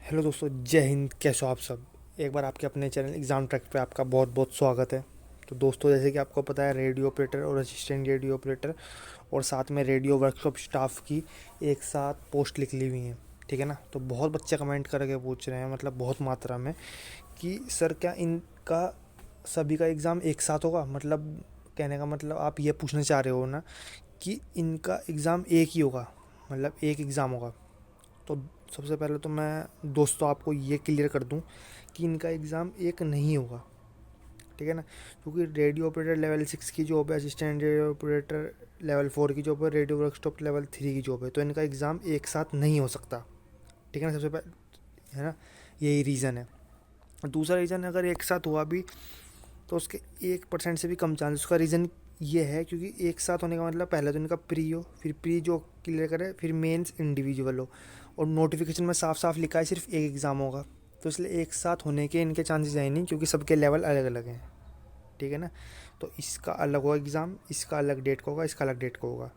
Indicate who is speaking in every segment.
Speaker 1: Hello दोस्तों, जय हिंद। कैसे हो आप सब। एक बार आपके अपने चैनल एग्ज़ाम ट्रैक पे आपका बहुत बहुत स्वागत है। तो दोस्तों, जैसे कि आपको पता है, रेडियो ऑपरेटर और असिस्टेंट रेडियो ऑपरेटर और साथ में रेडियो वर्कशॉप स्टाफ की एक साथ पोस्ट निकली हुई हैं। ठीक है ना। तो बहुत बच्चे कमेंट करके पूछ रहे हैं, मतलब बहुत मात्रा में, कि सर क्या इनका सभी का एग्ज़ाम एक साथ होगा। मतलब कहने का मतलब आप ये पूछना चाह रहे हो ना कि इनका एग्ज़ाम एक ही होगा, मतलब एक एग्ज़ाम होगा। तो सबसे पहले तो मैं दोस्तों आपको ये क्लियर कर दूं कि इनका एग्ज़ाम एक नहीं होगा। ठीक है ना। क्योंकि रेडियो ऑपरेटर लेवल 6 की जॉब है, असिस्टेंट रेडियो ऑपरेटर लेवल 4 की जॉब है, रेडियो वर्कशॉप लेवल 3 की जॉब है। तो इनका एग्ज़ाम एक साथ नहीं हो सकता। ठीक है ना, सबसे पहले, है ना। यही रीज़न है। दूसरा रीज़न, अगर एक साथ हुआ भी तो उसके 1% से भी कम चांस। उसका रीज़न ये है क्योंकि एक साथ होने का मतलब पहले तो इनका प्री हो, फिर प्री जो क्लियर करे, फिर मेंस इंडिविजुअल हो। और नोटिफिकेशन में साफ साफ लिखा है सिर्फ एक एग्ज़ाम होगा। तो इसलिए एक साथ होने के इनके चांसेस है नहीं, क्योंकि सबके लेवल अलग अलग हैं। ठीक है ना। तो इसका अलग होगा एग्ज़ाम, इसका अलग डेट को होगा, इसका अलग डेट को होगा।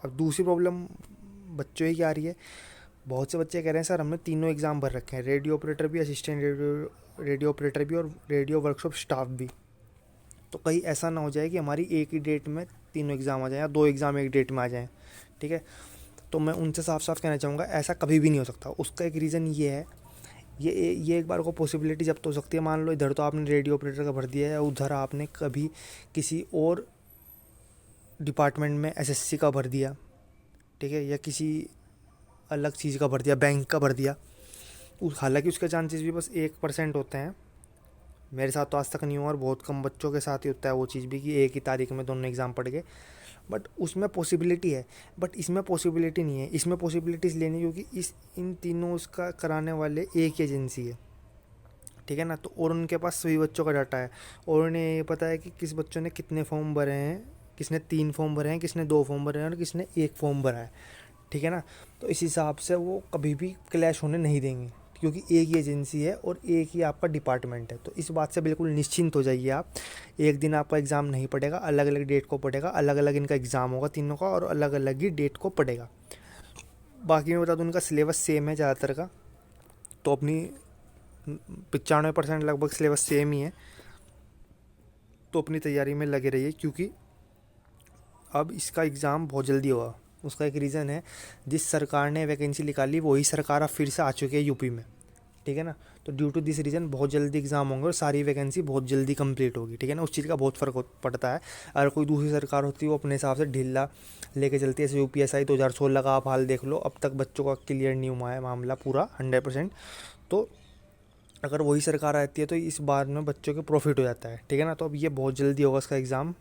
Speaker 1: अब दूसरी प्रॉब्लम बच्चों ही क्या आ रही है। बहुत से बच्चे कह रहे हैं सर हमने तीनों एग्ज़ाम भर रखे हैं, रेडियो ऑपरेटर भी, असिस्टेंट रेडियो ऑपरेटर भी, और रेडियो वर्कशॉप स्टाफ भी। तो कहीं ऐसा ना हो जाए कि हमारी एक ही डेट में तीनों एग्ज़ाम आ जाएँ या दो एग्ज़ाम एक डेट में आ जाएँ। ठीक है। तो मैं उनसे साफ साफ कहना चाहूँगा, ऐसा कभी भी नहीं हो सकता। उसका एक रीज़न ये है, ये एक बार को पॉसिबिलिटी जब तो हो सकती है, मान लो इधर तो आपने रेडियो ऑपरेटर का भर दिया है, उधर आपने कभी किसी और डिपार्टमेंट में एसएससी का भर दिया। ठीक है। या किसी अलग चीज़ का भर दिया, बैंक का भर दिया। हालांकि उसके चांसेस भी बस 1% होते हैं। मेरे साथ तो आज तक नहीं हुआ, और बहुत कम बच्चों के साथ ही होता है वो चीज़ भी, कि एक ही तारीख में दोनों एग्ज़ाम पढ़ गए। बट उसमें पॉसिबिलिटी है, बट इसमें पॉसिबिलिटी नहीं है। इसमें पॉसिबिलिटीज़ लेनी, क्योंकि इस इन तीनों उसका कराने वाले एक ही एजेंसी है। ठीक है ना। तो और उनके पास सभी बच्चों का डाटा है, और उन्हें ये पता है कि किस बच्चों ने कितने फॉर्म भरे हैं, किसने 3 फॉर्म भरे हैं, किसने 2 फॉर्म भरे हैं, और किसने एक फॉर्म भरा है। ठीक है ना। तो इस हिसाब से वो कभी भी क्लैश होने नहीं देंगे, क्योंकि एक ही एजेंसी है और एक ही आपका डिपार्टमेंट है। तो इस बात से बिल्कुल निश्चिंत हो जाइए आप। एक दिन आपका एग्ज़ाम नहीं पड़ेगा, अलग अलग डेट को पड़ेगा, अलग अलग इनका एग्ज़ाम होगा तीनों का, और अलग अलग ही डेट को पड़ेगा। बाकी मैं बता दूँ, उनका सिलेबस सेम है ज़्यादातर का। तो अपनी 95% लगभग सिलेबस सेम ही है। तो अपनी तैयारी में लगे रहिए, क्योंकि अब इसका एग्ज़ाम बहुत जल्दी होगा। उसका एक रीज़न है, जिस सरकार ने वैकेंसी निकाली वही सरकार अब फिर से आ चुकी है यूपी में। ठीक है ना। तो ड्यू टू दिस रीज़न बहुत जल्दी एग्ज़ाम होंगे और सारी वैकेंसी बहुत जल्दी कंप्लीट होगी। ठीक है ना। उस चीज़ का बहुत फ़र्क पड़ता है। अगर कोई दूसरी सरकार होती है, वो अपने हिसाब से ढीला लेके चलती है। जैसे यूपीएसआई 2016 का आप हाल देख लो, अब तक बच्चों का क्लियर नहीं हुआ है मामला पूरा 100%। तो अगर वही सरकार आती है तो इस बार में बच्चों के प्रॉफिट हो जाता है। ठीक है ना। तो अब ये बहुत जल्दी होगा इसका एग्ज़ाम,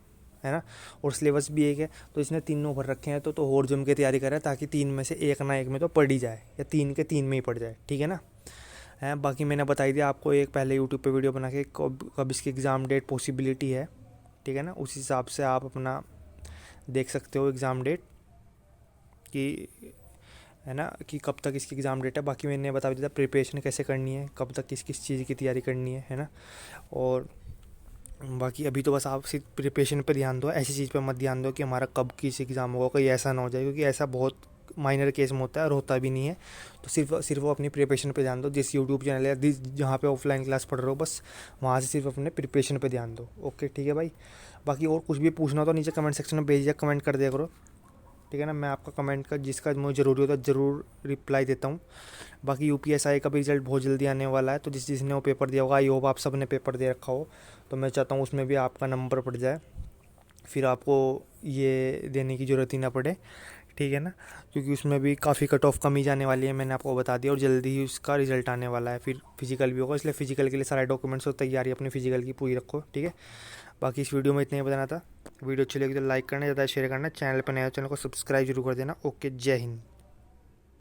Speaker 1: है ना। और सिलेबस भी एक है, तो इसने तीनों भर रखे हैं। तो और जम के तैयारी करें, ताकि तीन में से एक ना एक में तो पढ़ ही जाए, या तीन के तीन में ही पढ़ जाए। ठीक है ना। है, बाकी मैंने बताई दिया आपको एक पहले यूट्यूब पे वीडियो बना के, कब इसकी एग्ज़ाम डेट पॉसिबिलिटी है। ठीक है ना। उस हिसाब से आप अपना देख सकते हो एग्ज़ाम डेट कि, है ना, कि कब तक इसकी एग्ज़ाम डेट है। बाकी मैंने बता दिया प्रिपरेशन कैसे करनी है, कब तक किस किस चीज़ की तैयारी करनी है ना। और बाकी अभी तो बस आप सिर्फ प्रिपरेशन पे ध्यान दो, ऐसी चीज़ पे मत ध्यान दो कि हमारा कब किस एग्ज़ाम होगा, कोई ऐसा ना हो जाए, क्योंकि ऐसा बहुत माइनर केस में होता है और होता भी नहीं है। तो सिर्फ वो अपनी प्रिपरेशन पे ध्यान दो। जिस यूट्यूब चैनल या जिस जहाँ पे ऑफलाइन क्लास पढ़ रहे हो, बस वहाँ से सिर्फ अपने प्रिपरेशन पे ध्यान दो। ओके, ठीक है भाई। बाकी और कुछ भी पूछना हो तो नीचे कमेंट सेक्शन में भेज दिया, कमेंट कर दिया करो। ठीक है ना। मैं आपका कमेंट का जिसका मुझे ज़रूरी होता है ज़रूर रिप्लाई देता हूँ। बाकी यूपीएसआई का भी रिजल्ट बहुत जल्दी आने वाला है, तो जिसने वो पेपर दिया होगा, आई होप आप सब ने पेपर दे रखा हो, तो मैं चाहता हूँ उसमें भी आपका नंबर पड़ जाए, फिर आपको ये देने की ज़रूरत ही ना पड़े। ठीक है ना। क्योंकि उसमें भी काफ़ी कट ऑफ कमी जाने वाली है, मैंने आपको बता दिया, और जल्दी ही उसका रिजल्ट आने वाला है। फिर फिजिकल भी होगा, इसलिए फिजिकल के लिए सारे डॉक्यूमेंट्स और तैयारी अपनी फिजिकल की पूरी रखो। ठीक है। बाकी इस वीडियो में इतना ही बताना था। वीडियो अच्छी लगी तो लाइक करना, ज़्यादा शेयर करना, चैनल पर नया चैनल को सब्सक्राइब जरूर कर देना। ओके, जय हिंद।